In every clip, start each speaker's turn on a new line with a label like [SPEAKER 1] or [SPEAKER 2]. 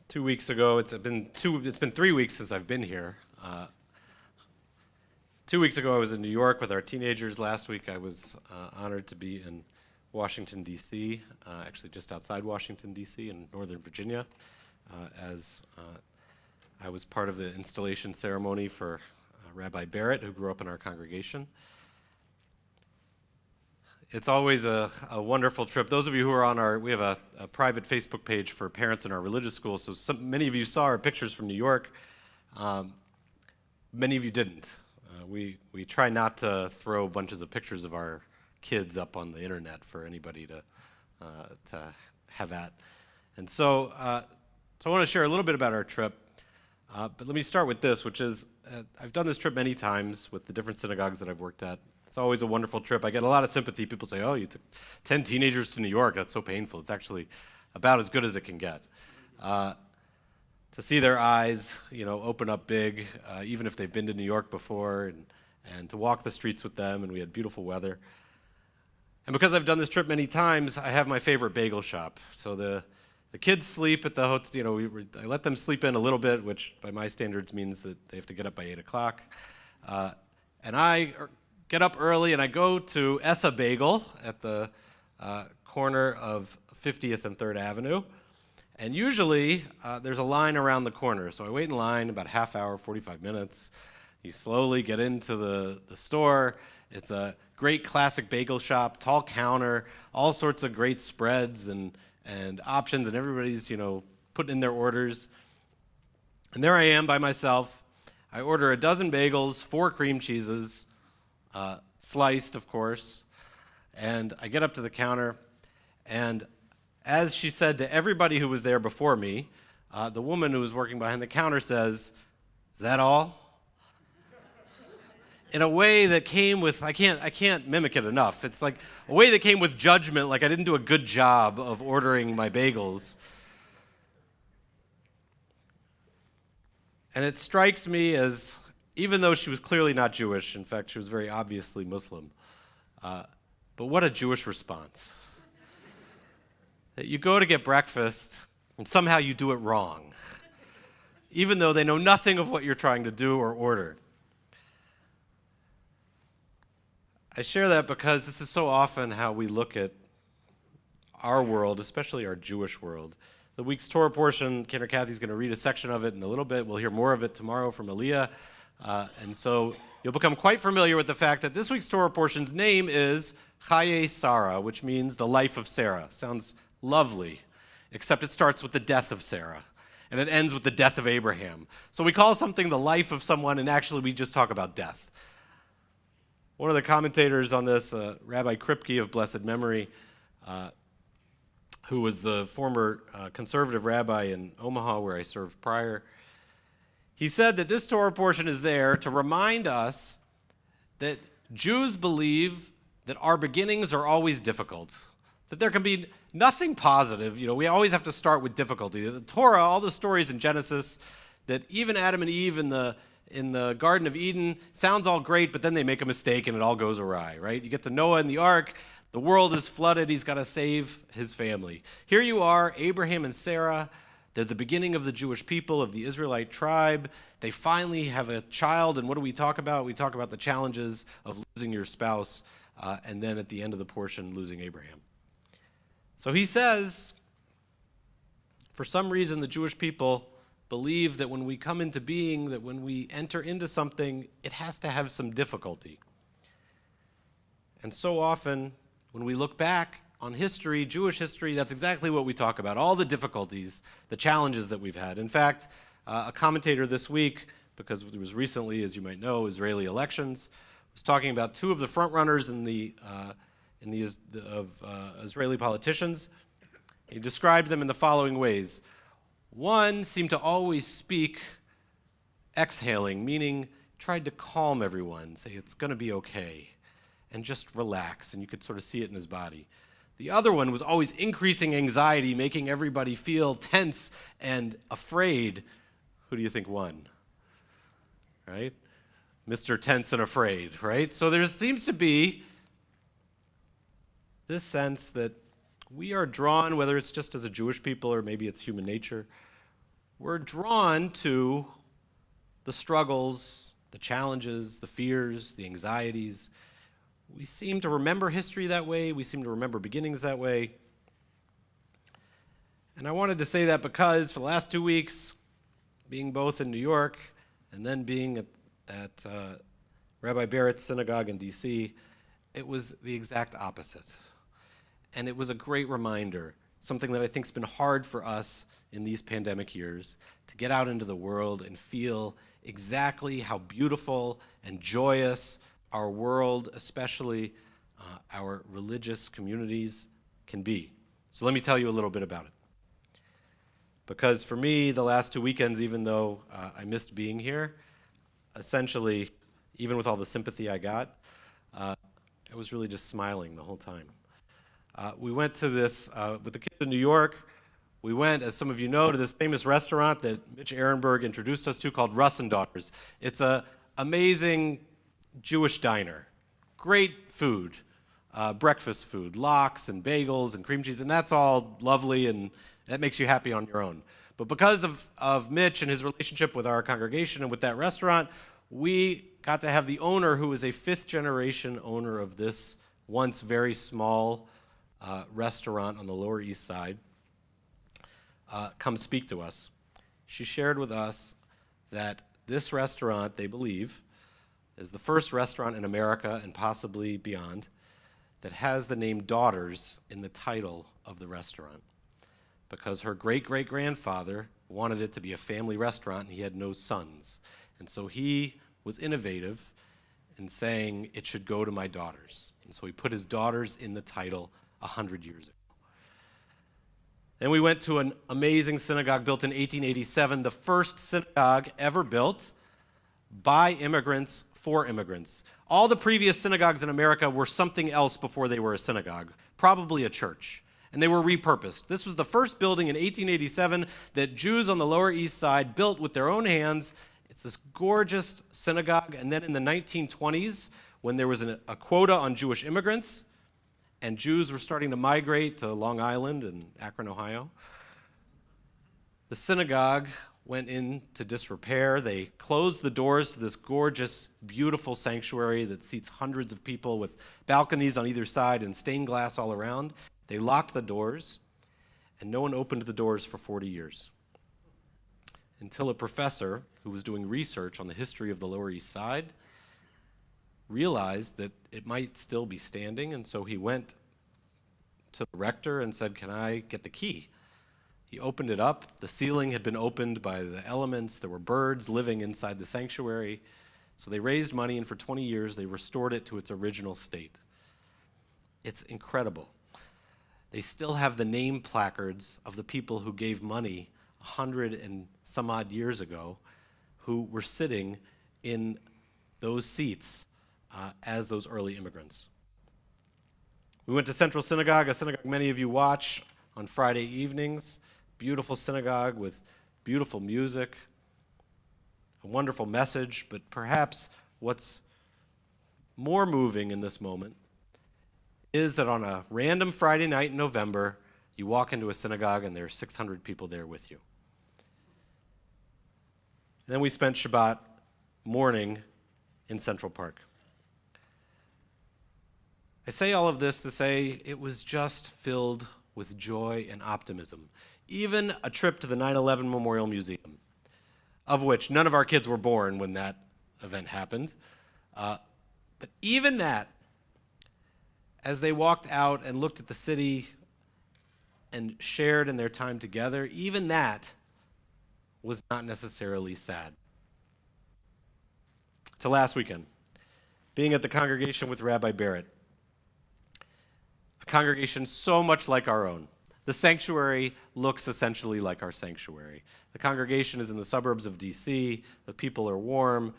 [SPEAKER 1] 2 weeks ago. It's been 3 weeks since I've been here. 2 weeks ago, I was in New York with our teenagers. Last week, I was honored to be in Washington, D.C., actually just outside Washington, D.C., in Northern Virginia, as I was part of the installation ceremony for Rabbi Barrett, who grew up in our congregation. It's always a wonderful trip. Those of you who are we have a private Facebook page for parents in our religious school, so many of you saw our pictures from New York. Many of you didn't. We try not to throw bunches of pictures of our kids up on the internet for anybody to have at. And so I want to share a little bit about our trip. But let me start with this, which is I've done this trip many times with the different synagogues that I've worked at. It's always a wonderful trip. I get a lot of sympathy. People say, oh, you took 10 teenagers to New York. That's so painful. It's actually about as good as it can get. To see their eyes, open up big, even if they've been to New York before, and to walk the streets with them, and we had beautiful weather. And because I've done this trip many times, I have my favorite bagel shop. So the kids sleep at the hotel. I let them sleep in a little bit, which by my standards means that they have to get up by 8 o'clock. And I get up early, and I go to Essa Bagel at the corner of 50th and 3rd Avenue. And usually, there's a line around the corner. So I wait in line about a half hour, 45 minutes. You slowly get into the store. It's a great classic bagel shop, tall counter, all sorts of great spreads and options, and everybody's, putting in their orders. And there I am by myself. I order a dozen bagels, 4 cream cheeses, sliced, of course, and I get up to the counter, and as she said to everybody who was there before me, the woman who was working behind the counter says, "Is that all?" In a way that came with, I can't mimic it enough. It's like a way that came with judgment, like I didn't do a good job of ordering my bagels. And it strikes me as, even though she was clearly not Jewish, in fact, she was very obviously Muslim, but what a Jewish response. That you go to get breakfast, and somehow you do it wrong, even though they know nothing of what you're trying to do or order. I share that because this is so often how we look at our world, especially our Jewish world. The week's Torah portion, Kinder Kathy's going to read a section of it in a little bit. We'll hear more of it tomorrow from Aliyah. And so you'll become quite familiar with the fact that this week's Torah portion's name is Chaye Sarah, which means the life of Sarah. Sounds lovely, except it starts with the death of Sarah, and it ends with the death of Abraham. So we call something the life of someone, and actually we just talk about death. One of the commentators on this, Rabbi Kripke of blessed memory, who was the former conservative rabbi in Omaha where I served prior, he said that this Torah portion is there to remind us that Jews believe that our beginnings are always difficult, that there can be nothing positive. We always have to start with difficulty. The Torah, all the stories in Genesis, that even Adam and Eve in the Garden of Eden sounds all great, but then they make a mistake and it all goes awry, right? You get to Noah and the ark, the world is flooded, he's got to save his family. Here you are, Abraham and Sarah, they're the beginning of the Jewish people, of the Israelite tribe. They finally have a child, and what do we talk about? We talk about the challenges of losing your spouse, and then at the end of the portion, losing Abraham. So he says, for some reason, the Jewish people believe that when we come into being, that when we enter into something, it has to have some difficulty. And so often, when we look back on history, Jewish history, that's exactly what we talk about, all the difficulties, the challenges that we've had. In fact, a commentator this week, because there was recently, as you might know, Israeli elections, was talking about 2 of the frontrunners of Israeli politicians. He described them in the following ways. One seemed to always speak exhaling, meaning tried to calm everyone, say it's going to be okay, and just relax, and you could sort of see it in his body. The other one was always increasing anxiety, making everybody feel tense and afraid. Who do you think won? Right? Mr. Tense and Afraid, right? So there seems to be this sense that we are drawn, whether it's just as a Jewish people or maybe it's human nature, we're drawn to the struggles, the challenges, the fears, the anxieties. We seem to remember history that way. We seem to remember beginnings that way. And I wanted to say that because for the last 2 weeks, being both in New York and then being at Rabbi Barrett's synagogue in D.C., it was the exact opposite. And it was a great reminder, something that I think has been hard for us in these pandemic years, to get out into the world and feel exactly how beautiful and joyous our world, especially our religious communities, can be. So let me tell you a little bit about it. Because for me, the last 2 weekends, even though I missed being here, essentially, even with all the sympathy I got, I was really just smiling the whole time. We went to this, with the kids in New York, we went, as some of you know, to this famous restaurant that Mitch Ehrenberg introduced us to called Russ and Daughters. It's an amazing Jewish diner. Great food, breakfast food, lox and bagels and cream cheese, and that's all lovely and that makes you happy on your own. But because of Mitch and his relationship with our congregation and with that restaurant, we got to have the owner, who is a fifth-generation owner of this once very small restaurant on the Lower East Side, come speak to us. She shared with us that this restaurant, they believe, is the first restaurant in America and possibly beyond that has the name Daughters in the title of the restaurant, because her great-great-grandfather wanted it to be a family restaurant and he had no sons. And so he was innovative in saying it should go to my daughters. And so he put his daughters in the title 100 years ago. Then we went to an amazing synagogue built in 1887, the first synagogue ever built by immigrants for immigrants. All the previous synagogues in America were something else before they were a synagogue, probably a church, and they were repurposed. This was the first building in 1887 that Jews on the Lower East Side built with their own hands. It's this gorgeous synagogue, and then in the 1920s, when there was a quota on Jewish immigrants, and Jews were starting to migrate to Long Island and Akron, Ohio, the synagogue went into disrepair. They closed the doors to this gorgeous, beautiful sanctuary that seats hundreds of people with balconies on either side and stained glass all around. They locked the doors, and no one opened the doors for 40 years. Until a professor who was doing research on the history of the Lower East Side realized that it might still be standing, and so he went to the rector and said, "Can I get the key?" He opened it up. The ceiling had been opened by the elements. There were birds living inside the sanctuary. So they raised money, and for 20 years they restored it to its original state. It's incredible. They still have the name placards of the people who gave money 100 and some odd years ago, who were sitting in those seats as those early immigrants. We went to Central Synagogue, a synagogue many of you watch on Friday evenings. Beautiful synagogue with beautiful music, a wonderful message, but perhaps what's more moving in this moment is that on a random Friday night in November, you walk into a synagogue and there are 600 people there with you. And then we spent Shabbat morning in Central Park. I say all of this to say it was just filled with joy and optimism. Even a trip to the 9/11 Memorial Museum, of which none of our kids were born when that event happened. But even that, as they walked out and looked at the city and shared in their time together, even that was not necessarily sad. To last weekend, being at the congregation with Rabbi Barrett, a congregation so much like our own. The sanctuary looks essentially like our sanctuary. The congregation is in the suburbs of D.C. The people are warm.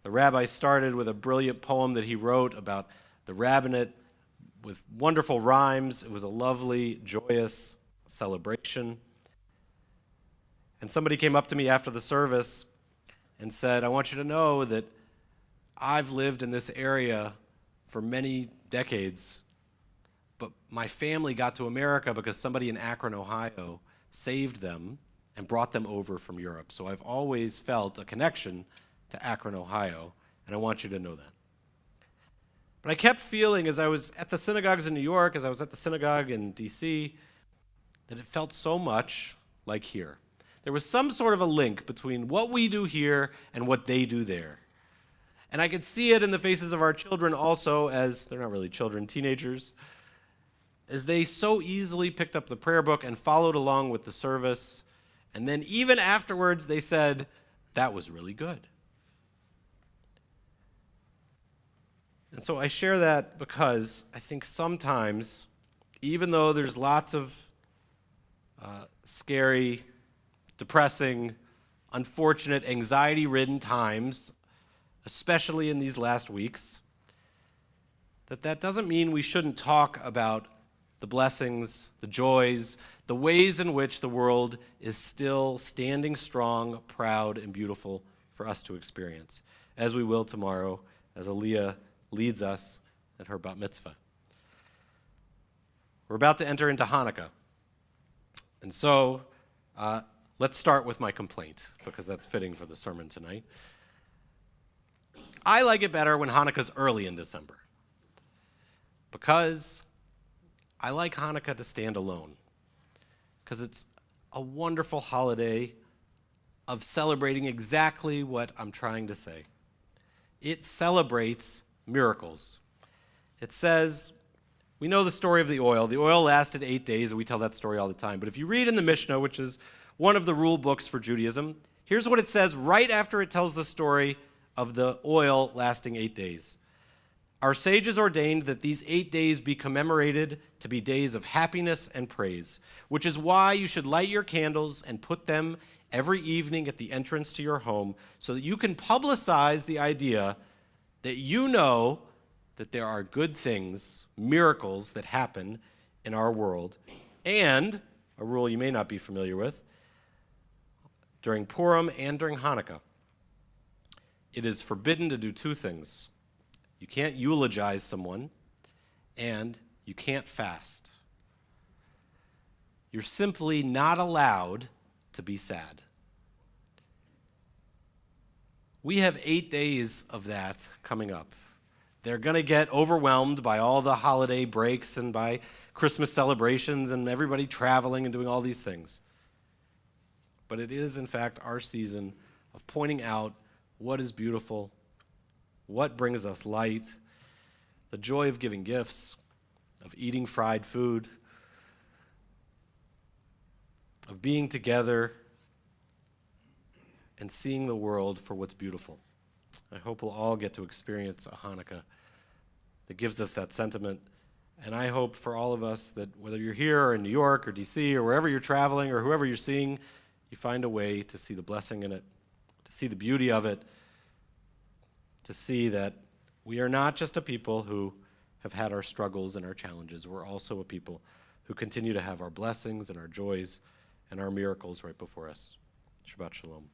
[SPEAKER 1] The rabbi started with a brilliant poem that he wrote about the rabbinate with wonderful rhymes. It was a lovely, joyous celebration. And somebody came up to me after the service and said, "I want you to know that I've lived in this area for many decades, but my family got to America because somebody in Akron, Ohio saved them and brought them over from Europe. So I've always felt a connection to Akron, Ohio, and I want you to know that. But I kept feeling as I was at the synagogues in New York, as I was at the synagogue in D.C., that it felt so much like here. There was some sort of a link between what we do here and what they do there. And I could see it in the faces of our children also, as they're not really children, teenagers, as they so easily picked up the prayer book and followed along with the service. And then even afterwards, they said, that was really good. And so I share that because I think sometimes, even though there's lots of scary, depressing, unfortunate, anxiety-ridden times, especially in these last weeks, that doesn't mean we shouldn't talk about the blessings, the joys, the ways in which the world is still standing strong, proud, and beautiful for us to experience, as we will tomorrow, as Aaliyah leads us at her bat mitzvah. We're about to enter into Hanukkah. And so let's start with my complaint, because that's fitting for the sermon tonight. I like it better when Hanukkah's early in December, because I like Hanukkah to stand alone, because it's a wonderful holiday of celebrating exactly what I'm trying to say. It celebrates miracles. It says, we know the story of the oil. The oil lasted 8 days, and we tell that story all the time. But if you read in the Mishnah, which is one of the rule books for Judaism, here's what it says right after it tells the story of the oil lasting 8 days. Our sages ordained that these 8 days be commemorated to be days of happiness and praise, which is why you should light your candles and put them every evening at the entrance to your home, so that you can publicize the idea that you know that there are good things, miracles that happen in our world. And, a rule you may not be familiar with, during Purim and during Hanukkah, it is forbidden to do two things. You can't eulogize someone, and you can't fast. You're simply not allowed to be sad. We have 8 days of that coming up. They're going to get overwhelmed by all the holiday breaks and by Christmas celebrations and everybody traveling and doing all these things. But it is, in fact, our season of pointing out what is beautiful, what brings us light, the joy of giving gifts, of eating fried food, of being together and seeing the world for what's beautiful. I hope we'll all get to experience a Hanukkah that gives us that sentiment. And I hope for all of us that whether you're here or in New York or D.C. or wherever you're traveling or whoever you're seeing, you find a way to see the blessing in it, to see the beauty of it, to see that we are not just a people who have had our struggles and our challenges. We're also a people who continue to have our blessings and our joys and our miracles right before us. Shabbat Shalom.